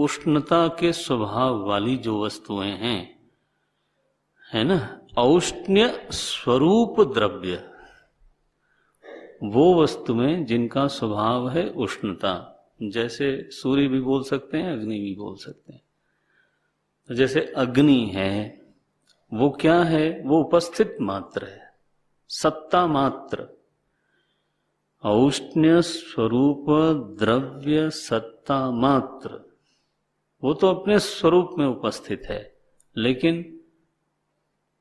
उष्णता के स्वभाव वाली जो वस्तुएं हैं, है ना, औष्ण्य स्वरूप द्रव्य, वो वस्तुएं जिनका स्वभाव है उष्णता, जैसे सूर्य भी बोल सकते हैं, अग्नि भी बोल सकते हैं। तो जैसे अग्नि है, वो क्या है? वो उपस्थित मात्र है, सत्ता मात्र। औष्ण्य स्वरूप द्रव्य सत्ता मात्र, वो तो अपने स्वरूप में उपस्थित है, लेकिन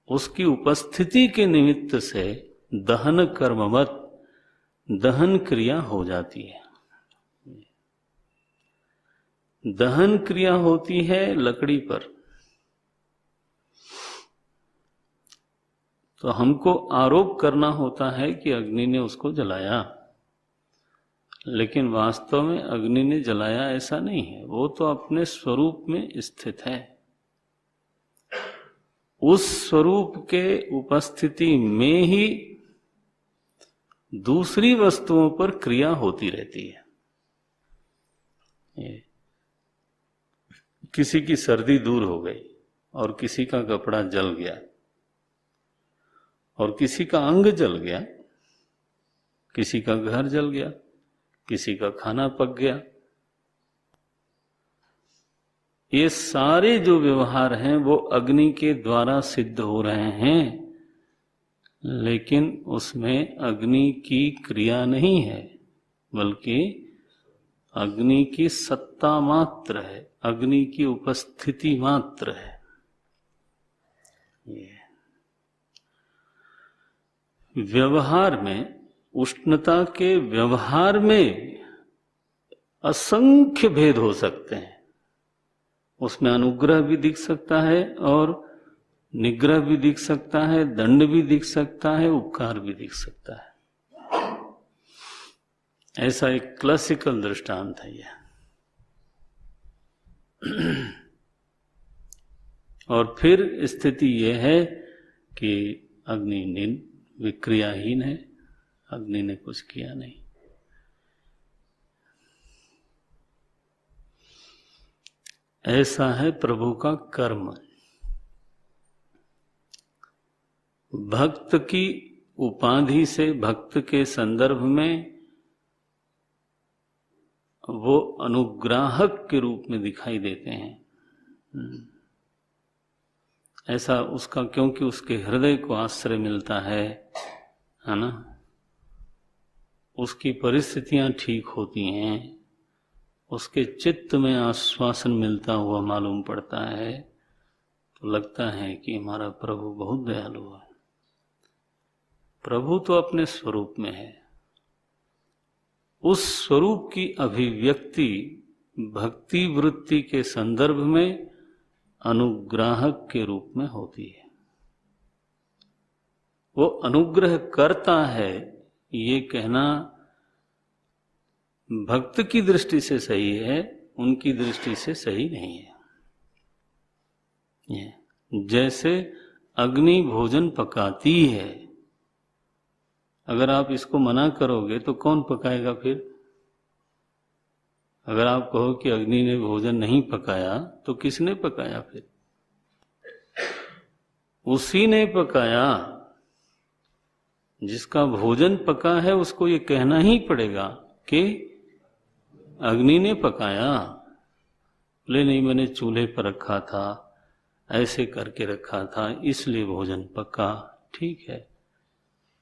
उसकी उपस्थिति के निमित्त से दहन कर्मवत दहन क्रिया हो जाती है। दहन क्रिया होती है लकड़ी पर, तो हमको आरोप करना होता है कि अग्नि ने उसको जलाया, लेकिन वास्तव में अग्नि ने जलाया ऐसा नहीं है, वो तो अपने स्वरूप में स्थित है। उस स्वरूप के उपस्थिति में ही दूसरी वस्तुओं पर क्रिया होती रहती है। किसी की सर्दी दूर हो गई और किसी का कपड़ा जल गया और किसी का अंग जल गया, किसी का घर जल गया, किसी का खाना पक गया। ये सारे जो व्यवहार हैं वो अग्नि के द्वारा सिद्ध हो रहे हैं, लेकिन उसमें अग्नि की क्रिया नहीं है, बल्कि अग्नि की सत्ता मात्र है, अग्नि की उपस्थिति मात्र है। व्यवहार में, उष्णता के व्यवहार में असंख्य भेद हो सकते हैं। उसमें अनुग्रह भी दिख सकता है और निग्रह भी दिख सकता है, दंड भी दिख सकता है, उपकार भी दिख सकता है। ऐसा एक क्लासिकल दृष्टांत है यह। और फिर स्थिति यह है कि अग्नि विक्रियाहीन है, अग्नि ने कुछ किया नहीं। ऐसा है प्रभु का कर्म। भक्त की उपाधि से, भक्त के संदर्भ में वो अनुग्राहक के रूप में दिखाई देते हैं। ऐसा उसका, क्योंकि उसके हृदय को आश्रय मिलता है ना, उसकी परिस्थितियां ठीक होती हैं, उसके चित्त में आश्वासन मिलता हुआ मालूम पड़ता है, तो लगता है कि हमारा प्रभु बहुत दयालु है। प्रभु तो अपने स्वरूप में है, उस स्वरूप की अभिव्यक्ति भक्ति वृत्ति के संदर्भ में अनुग्राहक के रूप में होती है। वो अनुग्रह करता है, ये कहना भक्त की दृष्टि से सही है, उनकी दृष्टि से सही नहीं है। ये जैसे अग्नि भोजन पकाती है, अगर आप इसको मना करोगे तो कौन पकाएगा फिर? अगर आप कहो कि अग्नि ने भोजन नहीं पकाया, तो किसने पकाया फिर? उसी ने पकाया। जिसका भोजन पका है उसको ये कहना ही पड़ेगा कि अग्नि ने पकाया। बोले नहीं, मैंने चूल्हे पर रखा था, ऐसे करके रखा था, इसलिए भोजन पका। ठीक है,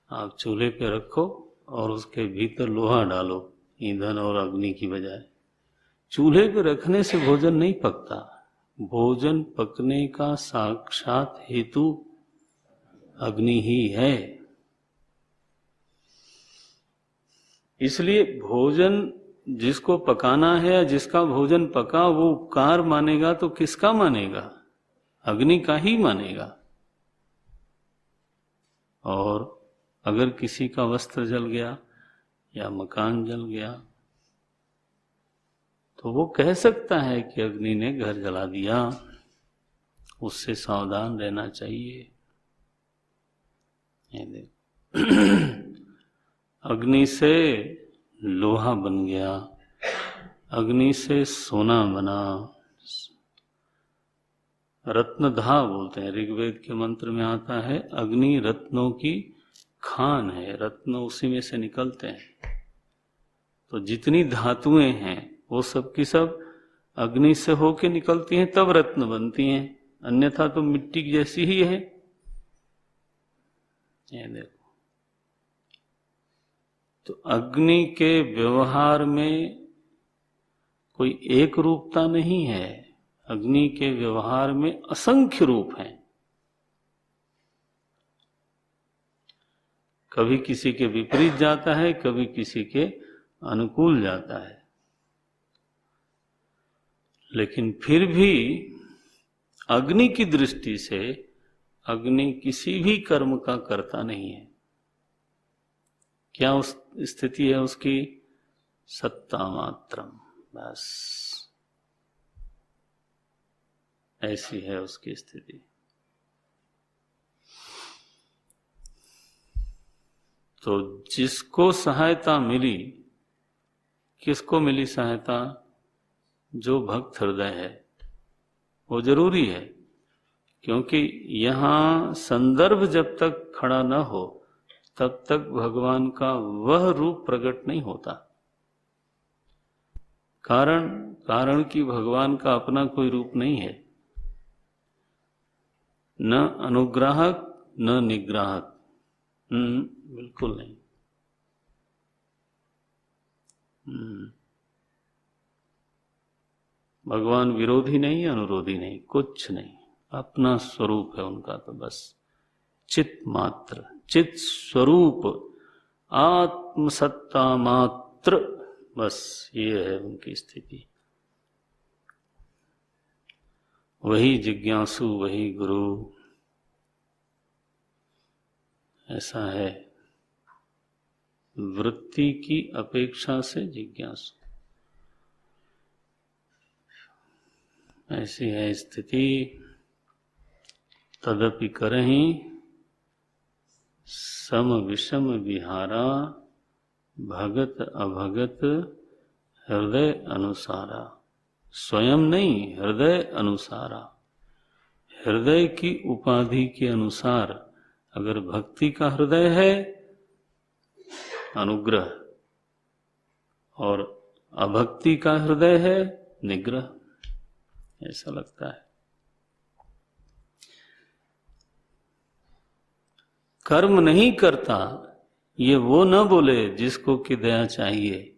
आप चूल्हे पे रखो और उसके भीतर लोहा डालो, ईंधन और अग्नि की बजाय। चूल्हे पे रखने से भोजन नहीं पकता, भोजन पकने का साक्षात हेतु अग्नि ही है। इसलिए भोजन जिसको पकाना है या जिसका भोजन पका वो उपकार मानेगा तो किसका मानेगा? अग्नि का ही मानेगा। और अगर किसी का वस्त्र जल गया या मकान जल गया तो वो कह सकता है कि अग्नि ने घर जला दिया, उससे सावधान रहना चाहिए। अग्नि से लोहा बन गया, अग्नि से सोना बना, रत्नधा बोलते हैं, ऋग्वेद के मंत्र में आता है अग्नि रत्नों की खान है, रत्न उसी में से निकलते हैं। तो जितनी धातुएं हैं वो सब की सब अग्नि से होके निकलती हैं, तब रत्न बनती हैं, अन्यथा तो मिट्टी जैसी ही है। ये देखो, तो अग्नि के व्यवहार में कोई एक रूपता नहीं है, अग्नि के व्यवहार में असंख्य रूप हैं। कभी किसी के विपरीत जाता है, कभी किसी के अनुकूल जाता है, लेकिन फिर भी अग्नि की दृष्टि से अग्नि किसी भी कर्म का कर्ता नहीं है। क्या उस स्थिति है उसकी? सत्ता मात्रम, बस ऐसी है उसकी स्थिति। तो जिसको सहायता मिली, किसको मिली सहायता? जो भक्त हृदय है, वो जरूरी है, क्योंकि यहां संदर्भ जब तक खड़ा न हो तब तक भगवान का वह रूप प्रकट नहीं होता। कारण कि भगवान का अपना कोई रूप नहीं है, न अनुग्राहक न निग्राहक, बिल्कुल नहीं। भगवान विरोधी नहीं, अनुरोधी नहीं, कुछ नहीं, अपना स्वरूप है उनका, तो बस चित मात्र, चित स्वरूप, आत्मसत्ता मात्र, बस ये है उनकी स्थिति। वही जिज्ञासु, वही गुरु, ऐसा है। वृत्ति की अपेक्षा से जिज्ञासु, ऐसी है स्थिति। तदपि करहि सम विषम विहारा, भगत अभगत हृदय अनुसारा। स्वयं नहीं, हृदय अनुसारा। हृदय की उपाधि के अनुसार अगर भक्ति का हृदय है अनुग्रह, और अभक्ति का हृदय है निग्रह, ऐसा लगता है। कर्म नहीं करता, ये वो न बोले जिसको कि दया चाहिए।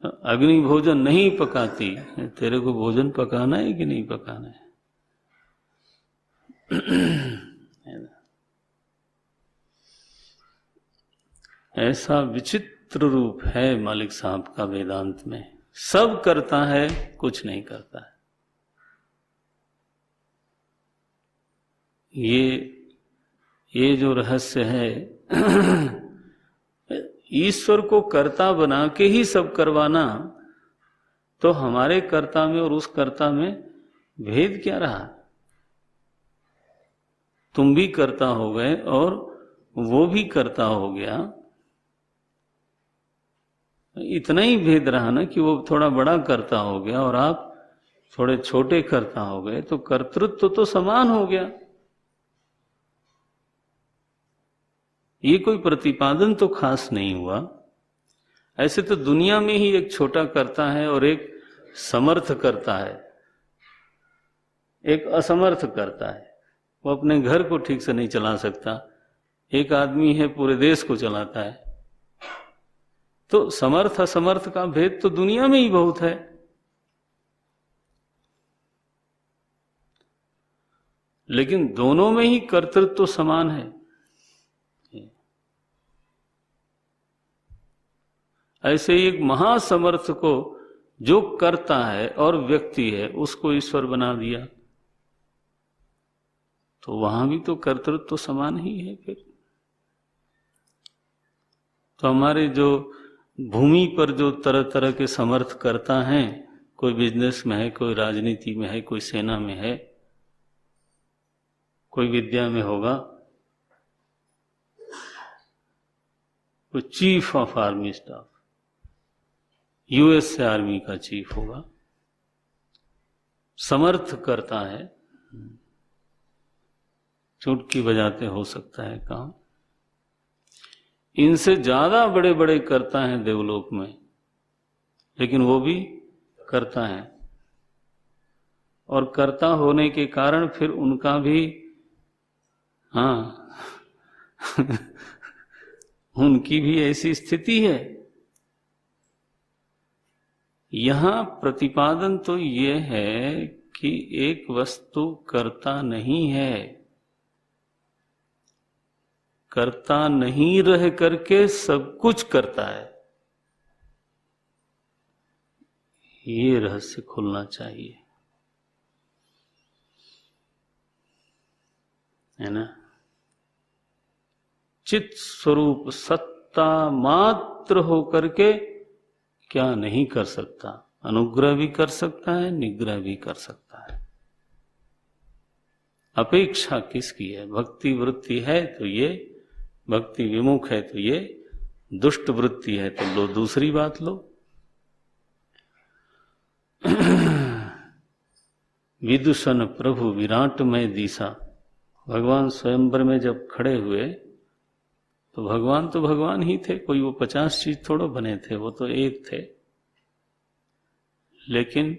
अग्नि भोजन नहीं पकाती, तेरे को भोजन पकाना है कि नहीं पकाना है? ऐसा विचित्र रूप है मालिक साहब का वेदांत में। सब करता है, कुछ नहीं करता है। ये जो रहस्य है, ईश्वर को कर्ता बना के ही सब करवाना, तो हमारे कर्ता में और उस कर्ता में भेद क्या रहा? तुम भी कर्ता हो गए और वो भी कर्ता हो गया, इतना ही भेद रहा ना कि वो थोड़ा बड़ा कर्ता हो गया और आप थोड़े छोटे कर्ता हो गए, तो कर्तृत्व तो समान हो गया। ये कोई प्रतिपादन तो खास नहीं हुआ। ऐसे तो दुनिया में ही एक छोटा करता है और एक समर्थ करता है, एक असमर्थ करता है। वो अपने घर को ठीक से नहीं चला सकता, एक आदमी है पूरे देश को चलाता है। तो समर्थ असमर्थ का भेद तो दुनिया में ही बहुत है। लेकिन दोनों में ही कर्तृत्व तो समान है। ऐसे ही एक महासमर्थ को जो करता है और व्यक्ति है उसको ईश्वर बना दिया, तो वहां भी तो कर्तृत्व तो समान ही है। फिर तो हमारे जो भूमि पर जो तरह तरह के समर्थ करता हैं, कोई बिजनेस में है, कोई राजनीति में है, कोई सेना में है, कोई विद्या में होगा, कोई chief of army staff, US से आर्मी का चीफ होगा, समर्थ करता है, चुटकी बजाते हो सकता है काम। इनसे ज्यादा बड़े बड़े करता है देवलोक में, लेकिन वो भी करता है, और कर्ता होने के कारण फिर उनका भी, हाँ उनकी भी ऐसी स्थिति है। यहां प्रतिपादन तो ये है कि एक वस्तु कर्ता नहीं है, कर्ता नहीं रह करके सब कुछ करता है। ये रहस्य खुलना चाहिए, है ना। चित स्वरूप सत्ता मात्र होकर के क्या नहीं कर सकता? अनुग्रह भी कर सकता है, निग्रह भी कर सकता है। अपेक्षा किसकी है? भक्ति वृत्ति है तो ये, भक्ति विमुख है तो ये, दुष्ट वृत्ति है तो लो दूसरी बात लो। विदुषण प्रभु विराटमय दिशा, भगवान स्वयंवर में जब खड़े हुए तो भगवान ही थे, कोई वो 50 चीज थोड़ो बने थे, वो तो एक थे। लेकिन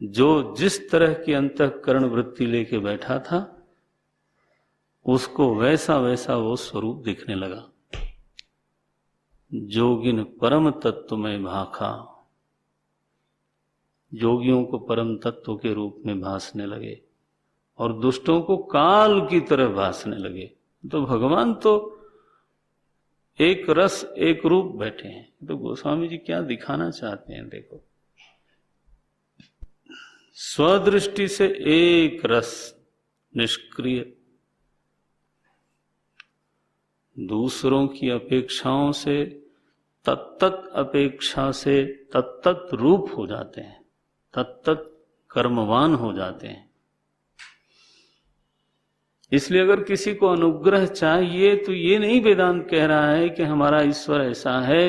जो जिस तरह की अंतःकरण वृत्ति लेके बैठा था, उसको वैसा वैसा वो स्वरूप दिखने लगा। जोगिन परम तत्व में भाखा, योगियों को परम तत्व के रूप में भासने लगे और दुष्टों को काल की तरह भासने लगे। तो भगवान तो एक रस एक रूप बैठे हैं। तो गोस्वामी जी क्या दिखाना चाहते हैं? देखो, स्वदृष्टि से एक रस निष्क्रिय, दूसरों की अपेक्षाओं से तत्त अपेक्षा से तत्त रूप हो जाते हैं, तत्त कर्मवान हो जाते हैं। इसलिए अगर किसी को अनुग्रह चाहिए तो ये नहीं वेदांत कह रहा है कि हमारा ईश्वर ऐसा है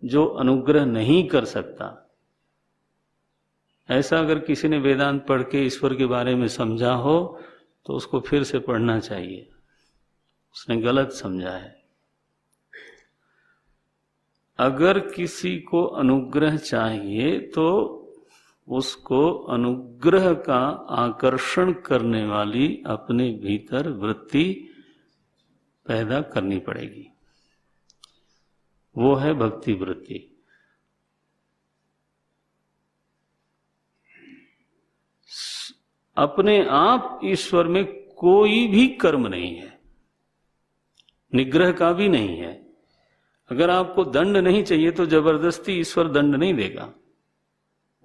जो अनुग्रह नहीं कर सकता। ऐसा अगर किसी ने वेदांत पढ़ के ईश्वर के बारे में समझा हो तो उसको फिर से पढ़ना चाहिए, उसने गलत समझा है। अगर किसी को अनुग्रह चाहिए तो उसको अनुग्रह का आकर्षण करने वाली अपने भीतर वृत्ति पैदा करनी पड़ेगी, वो है भक्ति वृत्ति। अपने आप ईश्वर में कोई भी कर्म नहीं है, निग्रह का भी नहीं है। अगर आपको दंड नहीं चाहिए तो जबरदस्ती ईश्वर दंड नहीं देगा,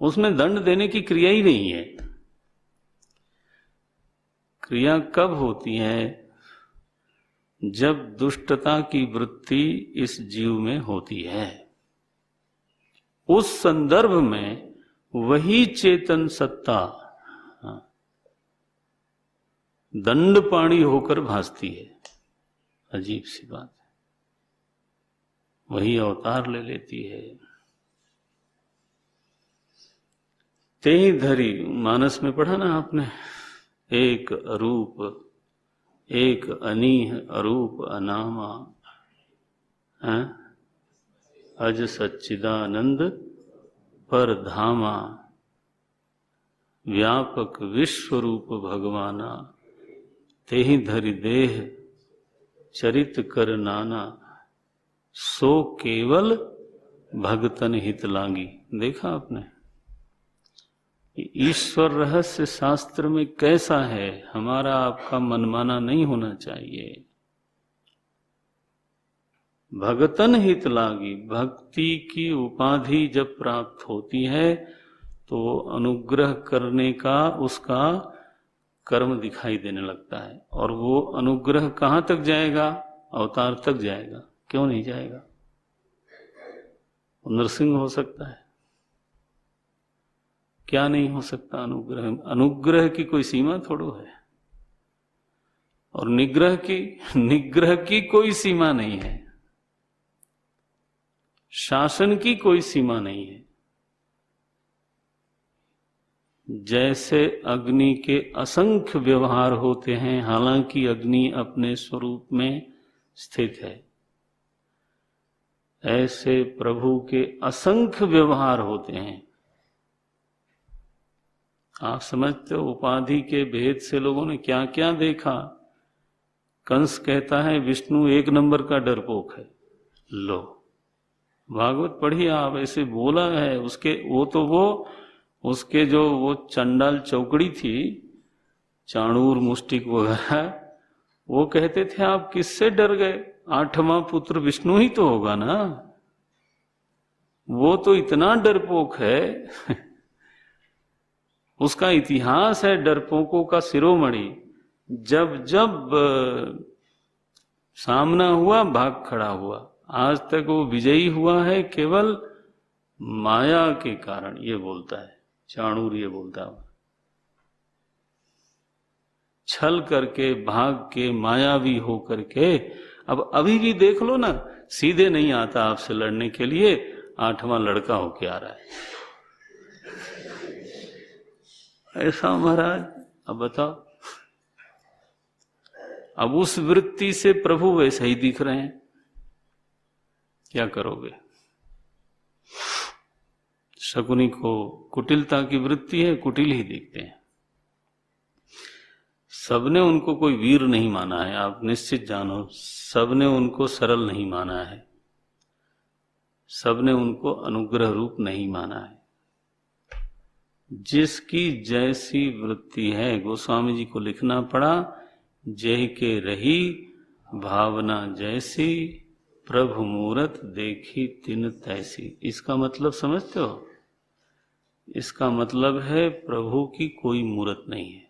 उसमें दंड देने की क्रिया ही नहीं है। क्रिया कब होती है? जब दुष्टता की वृत्ति इस जीव में होती है, उस संदर्भ में वही चेतन सत्ता दंडपाणी होकर भासती है। अजीब सी बात है, वही अवतार ले लेती है। तेहि धरी, मानस में पढ़ा ना आपने, एक अरूप, एक अनीह अरूप अनामा, अज सच्चिदानंद पर धामा, व्यापक विश्वरूप भगवाना, तेहि धरि देह चरित कर नाना, सो केवल भगतन हित लागी। देखा आपने, ईश्वर रहस्य शास्त्र में कैसा है? हमारा आपका मनमाना नहीं होना चाहिए। भगतन हित लागी, भक्ति की उपाधि जब प्राप्त होती है तो अनुग्रह करने का उसका कर्म दिखाई देने लगता है। और वो अनुग्रह कहां तक जाएगा? अवतार तक जाएगा। क्यों नहीं जाएगा? नरसिंह हो सकता है, क्या नहीं हो सकता? अनुग्रह, अनुग्रह की कोई सीमा थोड़ो है। और निग्रह की कोई सीमा नहीं है, शासन की कोई सीमा नहीं है। जैसे अग्नि के असंख्य व्यवहार होते हैं, हालांकि अग्नि अपने स्वरूप में स्थित है, ऐसे प्रभु के असंख्य व्यवहार होते हैं। आप समझते हो उपाधि के भेद से लोगों ने क्या क्या देखा। कंस कहता है विष्णु एक नंबर का डरपोक है। लो, भागवत पढ़िए आप, ऐसे बोला है। उसके जो वो चंडाल चौकड़ी थी, चाणूर मुष्टिक वगैरह, वो कहते थे आप किससे डर गए, 8वां पुत्र विष्णु ही तो होगा ना, वो तो इतना डरपोक है। उसका इतिहास है डरपोकों का शिरोमणि। जब जब सामना हुआ भाग खड़ा हुआ। आज तक वो विजयी हुआ है केवल माया के कारण, ये बोलता है चाणूर, ये बोलता है छल करके, भाग के, मायावी हो करके। अब अभी भी देख लो ना, सीधे नहीं आता आपसे लड़ने के लिए, 8वां लड़का होके आ रहा है। ऐसा महाराज, अब बताओ। अब उस वृत्ति से प्रभु वैसे ही दिख रहे हैं, क्या करोगे। शकुनी को कुटिलता की वृत्ति है, कुटिल ही दिखते हैं। सबने उनको कोई वीर नहीं माना है, आप निश्चित जानो। सबने उनको सरल नहीं माना है, सबने उनको अनुग्रह रूप नहीं माना है। जिसकी जैसी वृत्ति है, गोस्वामी जी को लिखना पड़ा, जय के रही भावना जैसी, प्रभु मूरत देखी तिन तैसी। इसका मतलब समझते हो? इसका मतलब है प्रभु की कोई मूरत नहीं है,